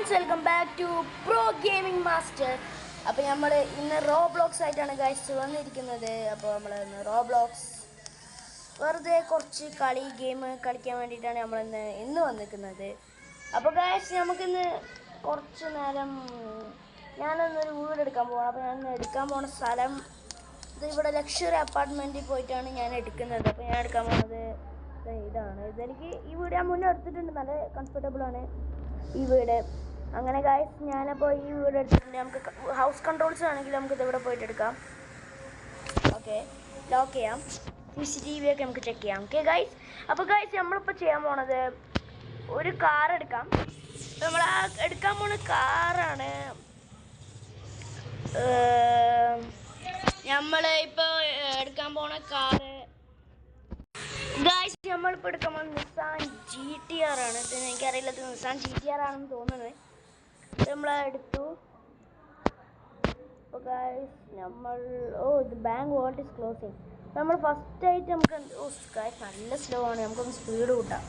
Friends welcome back to pro gaming master. അപ്പോൾ നമ്മൾ ഇന്ന് റോബ്ലോക്സ് ആയിട്ടാണ് ഗൈസ് വന്നിരിക്കുന്നത്. അപ്പോൾ നമ്മൾ ഇന്ന് റോബ്ലോക്സ് വെറുതെ കുറച്ച് ഗെയിം കളിക്കാൻ വേണ്ടിയിട്ടാണ് നമ്മൾ ഇന്ന് വന്നിരിക്കുന്നത്. അപ്പോൾ ഗൈസ് നമുക്കിന്ന് കുറച്ച് നേരം ഞാനൊന്നൊരു വീട് എടുക്കാൻ പോകണം. അപ്പോൾ ഞാൻ എടുക്കാൻ പോകുന്ന സ്ഥലം ഇത് ഇവിടെ ലക്ഷറി അപ്പാർട്ട്മെൻറ്റിൽ പോയിട്ടാണ് ഞാൻ എടുക്കുന്നത്. അപ്പോൾ ഞാൻ എടുക്കാൻ പോകുന്നത് ഇതാണ്. ഇതെനിക്ക് ഈ വീട് ഞാൻ മുന്നേ എടുത്തിട്ടുണ്ട്, നല്ല കംഫർട്ടബിളാണ് ഈ വീട്. അങ്ങനെ ഗൈസ് ഞാനപ്പോൾ ഈ വീട് എടുത്തിട്ടുണ്ട്. നമുക്ക് ഹൗസ് കൺട്രോൾസ് ആണെങ്കിൽ നമുക്ക് ഇതിവിടെ പോയിട്ട് എടുക്കാം. ഓക്കെ, ലോക്ക് ചെയ്യാം, CCTV ഒക്കെ നമുക്ക് ചെക്ക് ചെയ്യാം. ഓക്കെ ഗൈസ്, അപ്പോൾ ഗൈസ് നമ്മളിപ്പോൾ ചെയ്യാൻ പോണത് ഒരു കാർ എടുക്കാം. നമ്മൾ എടുക്കാൻ പോണ കാറാണ് നമ്മൾ ഇപ്പോൾ എടുക്കാൻ പോണ കാറ് ഗൈസ്. നമ്മളിപ്പോൾ എടുക്കാൻ പോകുന്നത് നിസാൻ GTR ആണ്. എനിക്കറിയില്ല നിസാൻ GTR ആണെന്ന് തോന്നുന്നത്. നമ്മളെടുത്തു. അപ്പോൾ ഗൈസ് നമ്മൾ ഇത് ബാങ്ക് വാൾട്ട് ഈസ് ക്ലോസിങ്. നമ്മൾ ഫസ്റ്റ് ആയിട്ട് നമുക്ക് ഗൈസ് നല്ല സ്ലോ ആണ്, നമുക്കൊന്ന് സ്പീഡ് കൂട്ടാം.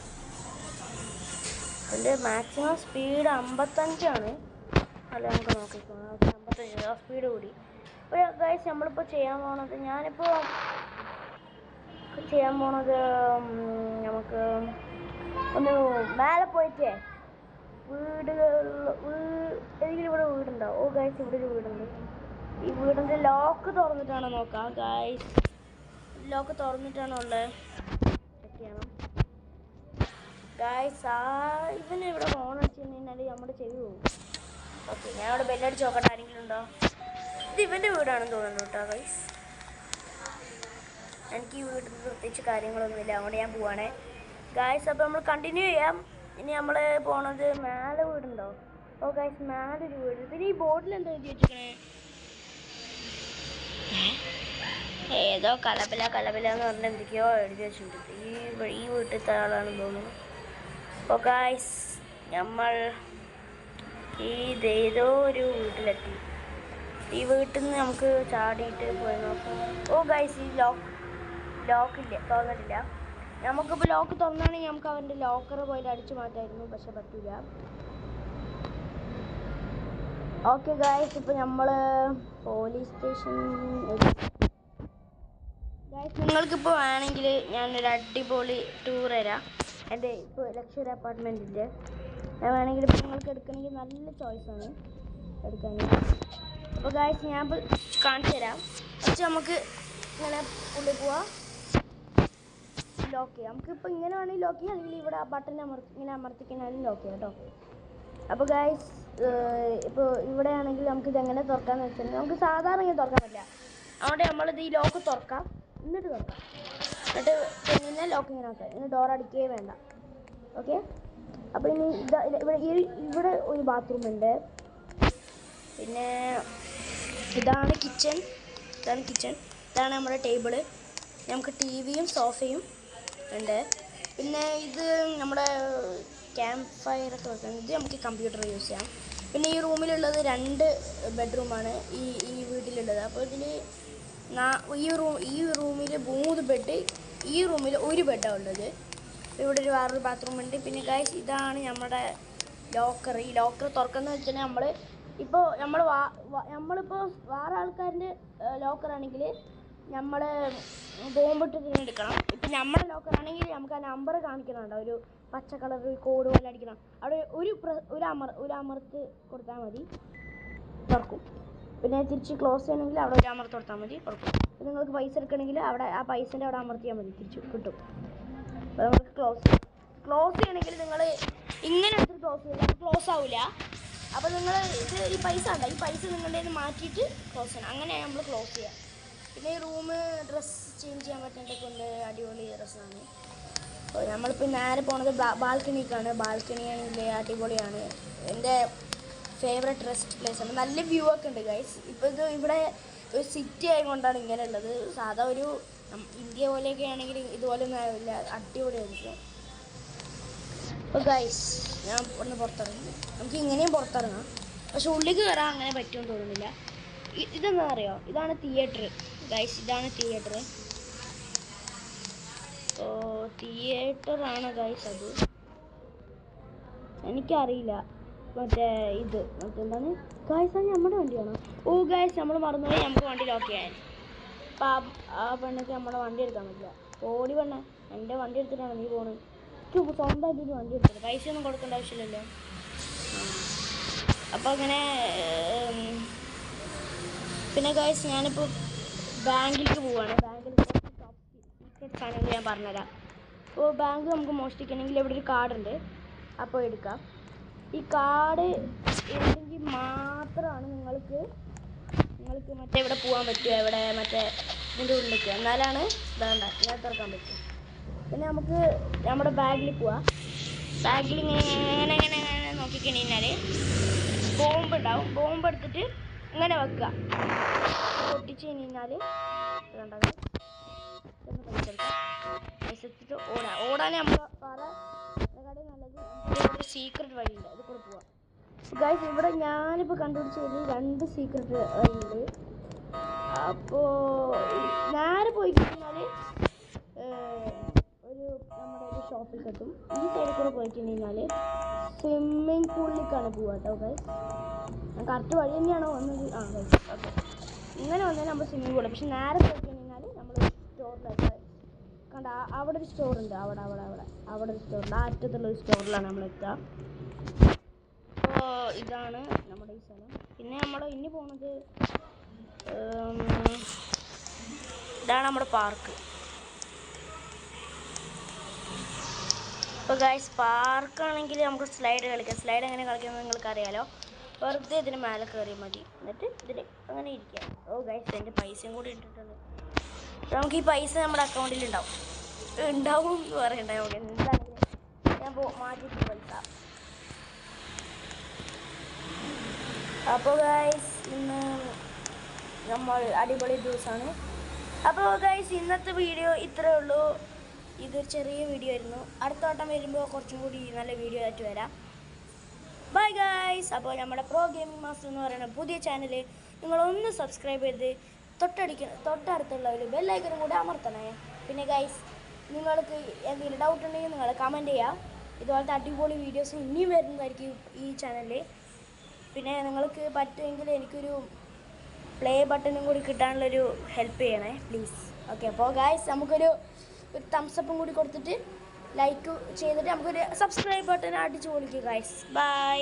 എൻ്റെ മാക്സിമം സ്പീഡ് 55 ആണ്. അല്ല നമുക്ക് നോക്കിക്കോ, 55 സ്പീഡ് കൂടി. അപ്പോൾ ഗൈസ് നമ്മളിപ്പോൾ ചെയ്യാൻ പോണത് നമുക്ക് ഒന്ന് മേലെ പോയിട്ടേ ഏതെങ്കിലും ഇവിടെ വീടുണ്ടാവും. ഗൈസ് ഇവിടെ ഒരു വീടുണ്ട്. ഈ വീടിൻ്റെ ലോക്ക് തുറന്നിട്ടാണോ നോക്കാം ഗൈസ്. ലോക്ക് തുറന്നിട്ടാണോ ഉള്ളത് ചെക്ക് ചെയ്യണം ഗൈസ്. ഇവന് ഇവിടെ ഫോൺ അടിച്ചു കഴിഞ്ഞാൽ നമ്മുടെ ചെവി പോകും. ഓക്കെ, ഞാൻ ഇവിടെ ബെല്ലടിച്ച് നോക്കട്ടെ ആരെങ്കിലും ഉണ്ടോ. ഇത് ഇവൻ്റെ വീടാണെന്ന് തോന്നുന്നു കേട്ടോ ഗൈസ്. എനിക്ക് ഈ വീട്ടിൽ പ്രത്യേകിച്ച് കാര്യങ്ങളൊന്നുമില്ല, അതുകൊണ്ട് ഞാൻ പോവാണേ ഗൈസ്. അപ്പോൾ നമ്മൾ കണ്ടിന്യൂ ചെയ്യാം. ഇനി നമ്മൾ പോണത് മേലെ വീടുണ്ടോ. ഗൈസ് മേലെ ഒരു വീട്. പിന്നെ ഈ ബോർഡിൽ എന്താ എഴുതി വെച്ചിരിക്കണേ, ഏതോ കലബല എന്ന് പറഞ്ഞാൽ എന്തൊക്കെയോ എഴുതി വെച്ചിട്ടുണ്ട്. ഈ വീട്ടിലത്തെ ആളാണെന്ന് തോന്നുന്നു. അപ്പോൾ ഗൈസ് നമ്മൾ ഏതോ ഒരു വീട്ടിലെത്തി. ഈ വീട്ടിൽ നിന്ന് നമുക്ക് ചാടിയിട്ട് പോയി നോക്കാം. ഗൈസ് ഈ ലോക്കില്ല, തുറന്നിട്ടില്ല. നമുക്കിപ്പോൾ ലോക്ക് തുറന്നാണെങ്കിൽ നമുക്ക് അവൻ്റെ ലോക്കർ പോയിട്ട് അടിച്ചു മാറ്റായിരുന്നു, പക്ഷെ പറ്റില്ല. ഓക്കെ ഗൈസ്, ഇപ്പോൾ നമ്മൾ പോലീസ് സ്റ്റേഷൻ ഗൈസ്. നിങ്ങൾക്കിപ്പോൾ വേണമെങ്കിൽ ഞാനൊരു അടിപൊളി ടൂർ തരാം എൻ്റെ ഇപ്പോൾ ലക്ഷറി അപ്പാർട്ട്മെൻറ്റിൻ്റെ. ഞാൻ വേണമെങ്കിൽ ഇപ്പോൾ നിങ്ങൾക്ക് എടുക്കണമെങ്കിൽ നല്ല ചോയ്സാണ് എടുക്കാൻ. അപ്പോൾ ഗൈസ് ഞാൻ ഇപ്പോൾ കാണിച്ചു തരാം. പക്ഷെ നമുക്ക് ഇങ്ങനെ ഉള്ളിൽ പോവാം, ലോക്ക് ചെയ്യാം. നമുക്കിപ്പോൾ ഇങ്ങനെ വേണമെങ്കിൽ ലോക്ക് ചെയ്യാം, അല്ലെങ്കിൽ ഇവിടെ ആ ബട്ടൺ ഇങ്ങനെ അമർത്തിക്കണമെങ്കിലും ലോക്ക് ചെയ്യാം കേട്ടോ. അപ്പോൾ ഗൈസ് ഇപ്പോൾ ഇവിടെ ആണെങ്കിൽ നമുക്കിത് എങ്ങനെ തുറക്കാമെന്ന് വെച്ചാൽ നമുക്ക് സാധാരണ ഇങ്ങനെ തുറക്കാൻ പറ്റില്ല. അതുകൊണ്ട് നമ്മളിത് ഈ ലോക്ക് തുറക്കാം, എന്നിട്ട് തുറക്കാം, എന്നിട്ട് പിന്നെ ലോക്ക് ഇങ്ങനെ ആക്കാം. ഇനി ഡോർ അടിക്കുകയേ വേണ്ട. ഓക്കെ, അപ്പോൾ ഇനി ഇവിടെ ഒരു ബാത്റൂം ഉണ്ട്. പിന്നെ ഇതാണ് കിച്ചൺ. ഇതാണ് നമ്മുടെ ടേബിള്. നമുക്ക് TV-യും സോഫയും ഉണ്ട്. പിന്നെ ഇത് നമ്മുടെ ക്യാമ്പ് ഫയറൊക്കെ വെക്കുന്നത്. ഇത് നമുക്ക് കമ്പ്യൂട്ടർ യൂസ് ചെയ്യാം. പിന്നെ ഈ റൂമിലുള്ളത് 2 ബെഡ്റൂമാണ് ഈ വീട്ടിലുള്ളത്. അപ്പോൾ ഇതിൽ ഈ റൂമിൽ 3 ബെഡ്, ഈ റൂമിൽ 1 ബെഡാണ് ഉള്ളത്. ഇവിടെ ഒരു വേറൊരു ബാത്റൂം ഉണ്ട്. പിന്നെ ഗൈസ് ഇതാണ് നമ്മുടെ ലോക്കർ. ഈ ലോക്കർ തുറക്കുന്നത് വെച്ചാൽ നമ്മളിപ്പോൾ വേറെ ആൾക്കാരുടെ ലോക്കറാണെങ്കിൽ നമ്മൾ ബോംബിട്ട് എടുക്കണം. ഇപ്പം നമ്മുടെ ലോക്കറാണെങ്കിൽ നമുക്ക് ആ നമ്പർ കാണിക്കണുണ്ടോ, ഒരു പച്ച കളർ കോഡ് പോലെ അടിക്കണം. അവിടെ ഒരു അമർത്ത് കൊടുത്താൽ മതി, തുറക്കും. പിന്നെ തിരിച്ച് ക്ലോസ് ചെയ്യണമെങ്കിൽ അവിടെ ഒരു അമർത്ത് കൊടുത്താൽ മതി, തുറക്കും. പിന്നെ നിങ്ങൾക്ക് പൈസ എടുക്കണമെങ്കിൽ അവിടെ ആ പൈസൻ്റെ അവിടെ അമർത്തിയാൽ മതി, തിരിച്ച് കിട്ടും. അപ്പോൾ നമുക്ക് ക്ലോസ് ചെയ്യണമെങ്കിൽ നിങ്ങൾ ഇങ്ങനെ എടുത്ത് ക്ലോസ് ആവില്ല. അപ്പോൾ നിങ്ങൾ ഈ പൈസ നിങ്ങളുടെ നിന്ന് മാറ്റിയിട്ട് ക്ലോസ് ചെയ്യണം. അങ്ങനെയാണ് നമ്മൾ ക്ലോസ് ചെയ്യുക. പിന്നെ ഈ റൂമ് ഡ്രസ്സ് ചേഞ്ച് ചെയ്യാൻ പറ്റുന്നതൊക്കെ ഉണ്ട്, അടിപൊളി ഡ്രസ്സാണ്. അപ്പോൾ നമ്മളിപ്പോൾ നേരെ പോണത് ബാൽക്കണിക്കാണ്. ബാൽക്കണി ആണെങ്കിൽ അടിപൊളിയാണ്, എൻ്റെ ഫേവറേറ്റ് റെസ്റ്റ് പ്ലേസാണ്. നല്ല വ്യൂ ഒക്കെ ഉണ്ട് ഗൈസ്. ഇപ്പോൾ ഇവിടെ ഒരു സിറ്റി ആയതുകൊണ്ടാണ് ഇങ്ങനെ ഉള്ളത്. സാധാ ഒരു ഇന്ത്യ പോലെയൊക്കെ ആണെങ്കിൽ ഇതുപോലെ ഒന്നും ആവില്ല, അടിപൊളിയായിരിക്കും. അപ്പോൾ ഗൈസ് ഞാൻ ഇവിടുന്ന് പുറത്തിറങ്ങി. നമുക്ക് ഇങ്ങനെയും പുറത്തിറങ്ങാം, പക്ഷെ ഉള്ളിലേക്ക് കയറാൻ അങ്ങനെ പറ്റുമെന്ന് തോന്നുന്നില്ല. ഇതെന്താ അറിയോ, ഇതാണ് തിയേറ്റർ ഗൈസ്. ഇതാണ് തിയേറ്റർ. തിയേറ്ററാണ് ഗൈസ്. അത് എനിക്കറിയില്ല, മറ്റേ ഇത് മറ്റെന്താണ് ഗായ്സ്, അത് നമ്മുടെ വണ്ടിയാണോ? ഓ ഗായ്സ്, നമ്മൾ മറന്നുപോയി നമുക്ക് വണ്ടി ലോക്ക് ചെയ്യാൻ. അപ്പം ആ പെണ്ണൊക്കെ നമ്മുടെ വണ്ടി എടുക്കാൻ പറ്റില്ല. ഓടി പെണ്ണേ, എൻ്റെ വണ്ടി എടുത്തിട്ടാണ് നീ പോണത്. സ്വന്തമായിട്ട് ഒരു വണ്ടി എടുത്തത്, പൈസ ഒന്നും കൊടുക്കേണ്ട ആവശ്യമില്ലല്ലോ. അപ്പോൾ അങ്ങനെ പിന്നെ ഗായ്സ്, ഞാനിപ്പോൾ ബാങ്കിലേക്ക് പോവുകയാണ്. ബാങ്കിൽ സീക്രട്ട് സാധനങ്ങൾ ഞാൻ പറഞ്ഞുതരാം. അപ്പോൾ ബാങ്ക് നമുക്ക് മോഷ്ടിക്കണമെങ്കിൽ ഇവിടെ ഒരു കാർഡുണ്ട്, അപ്പോൾ എടുക്കാം. ഈ കാർഡ് ഉണ്ടെങ്കിൽ മാത്രമാണ് നിങ്ങൾക്ക് മറ്റേ ഇവിടെ പോകാൻ പറ്റുക, ഇവിടെ മറ്റേ ഇതിൻ്റെ ഉള്ളിലേക്ക്. എന്നാലാണ് വേണ്ട ഇങ്ങനെ തുറക്കാൻ പറ്റും. പിന്നെ നമുക്ക് നമ്മുടെ ബാഗിൽ പോവാം. ബാഗിൽ ഇങ്ങനെ നോക്കിക്കഴിഞ്ഞാൽ ബോംബ് ഉണ്ടാവും. ബോംബ് എടുത്തിട്ട് ഇങ്ങനെ വെക്കുക. പൊട്ടിച്ച് കഴിഞ്ഞാൽ വേണ്ടത് പൈസ ഓടാൻ നമ്മൾ വേറെ നല്ലത് സീക്രട്ട് വഴിയുണ്ട്, അത് കൂടെ പോവാം. ഗൈസ്, ഇവിടെ ഞാനിപ്പോൾ കണ്ടുപിടിച്ചതിൽ 2 സീക്രട്ട് വഴിയുണ്ട്. അപ്പോൾ നേരെ പോയി കഴിഞ്ഞാൽ നമ്മുടെ ഒരു ഷോപ്പിൽ കിട്ടും. ഈ സൈഡിൽ കൂടെ പോയിട്ട് കഴിഞ്ഞാൽ സ്വിമ്മിങ് പൂളിലേക്കാണ് പോവുക കേട്ടോ ഗൈസ്. ഞാൻ കറക്റ്റ് വഴി തന്നെയാണോ വന്നത്? ആ ഗൈസ്, ഓക്കെ. ഇങ്ങനെ വന്നാൽ നമ്മൾ സ്വിമ്മിങ് പൂൾ. പക്ഷെ നേരെ പോയി കഴിഞ്ഞാൽ നമ്മൾ സ്റ്റോറിലേക്ക് കണ്ട അവിടെ ഒരു സ്റ്റോറുണ്ട്. അവിടെ ഒരു സ്റ്റോറുണ്ട്. ആ അറ്റത്തുള്ളൊരു സ്റ്റോറിലാണ് നമ്മൾ എത്തുക. അപ്പോൾ ഇതാണ് നമ്മുടെ ഈ സ്ഥലം. പിന്നെ നമ്മൾ ഇനി പോകുന്നത് ഇതാണ് നമ്മുടെ പാർക്ക്. അപ്പോൾ ഗൈസ്, പാർക്കാണെങ്കിൽ നമുക്ക് സ്ലൈഡ് കളിക്കാം. സ്ലൈഡ് എങ്ങനെ കളിക്കുന്നത് നിങ്ങൾക്ക് അറിയാലോ. വെറുതെ ഇതിന് മേലെ കയറിയാൽ മതി, എന്നിട്ട് ഇതിൽ അങ്ങനെ ഇരിക്കാം. ഓ ഗൈസ്, എൻ്റെ പൈസയും കൂടി ഇട്ടിട്ടുണ്ട്. നമുക്ക് ഈ പൈസ നമ്മുടെ അക്കൗണ്ടിൽ ഉണ്ടാവും എന്ന് പറയണ്ട. എന്താണെങ്കിലും ഞാൻ മാറ്റിയിട്ട് പൈസ. അപ്പോൾ ഗൈസ്, ഇന്ന് നമ്മൾ അടിപൊളി ദിവസമാണ്. അപ്പോൾ ഗൈസ്, ഇന്നത്തെ വീഡിയോ ഇത്രയേ ഉള്ളൂ. ഇതൊരു ചെറിയ വീഡിയോ ആയിരുന്നു. അടുത്ത വട്ടം വരുമ്പോൾ കുറച്ചും കൂടി നല്ല വീഡിയോ ആയിട്ട് വരാം. Bye guys. അപ്പോൾ നമ്മുടെ പ്രോ ഗെയിമിംഗ് മാസ്റ്റർ എന്ന് പറയുന്ന പുതിയ ചാനൽ നിങ്ങളൊന്ന് സബ്സ്ക്രൈബ് ചെയ്ത് തൊട്ടടുത്തുള്ള ഒരു ബെല്ലൈക്കനും കൂടെ അമർത്തണേ. പിന്നെ ഗൈസ്, നിങ്ങൾക്ക് എന്തെങ്കിലും ഡൗട്ട് ഉണ്ടെങ്കിൽ നിങ്ങൾ കമൻറ്റ് ചെയ്യാം. ഇതുപോലത്തെ അടിപൊളി വീഡിയോസ് ഇനിയും വരുന്നതായിരിക്കും ഈ ചാനലിൽ. പിന്നെ നിങ്ങൾക്ക് പറ്റുമെങ്കിൽ എനിക്കൊരു പ്ലേ ബട്ടണും കൂടി കിട്ടാനുള്ളൊരു ഹെൽപ്പ് ചെയ്യണേ പ്ലീസ്. ഓക്കെ, അപ്പോൾ ഗൈസ്, നമുക്കൊരു തംസപ്പും കൂടി കൊടുത്തിട്ട് ലൈക്ക് ചെയ്തിട്ട് നമുക്കൊരു സബ്സ്ക്രൈബ് ബട്ടൺ അടിച്ച് പൊളിക്കുക ഗൈസ്. Bye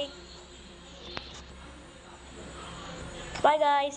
guys.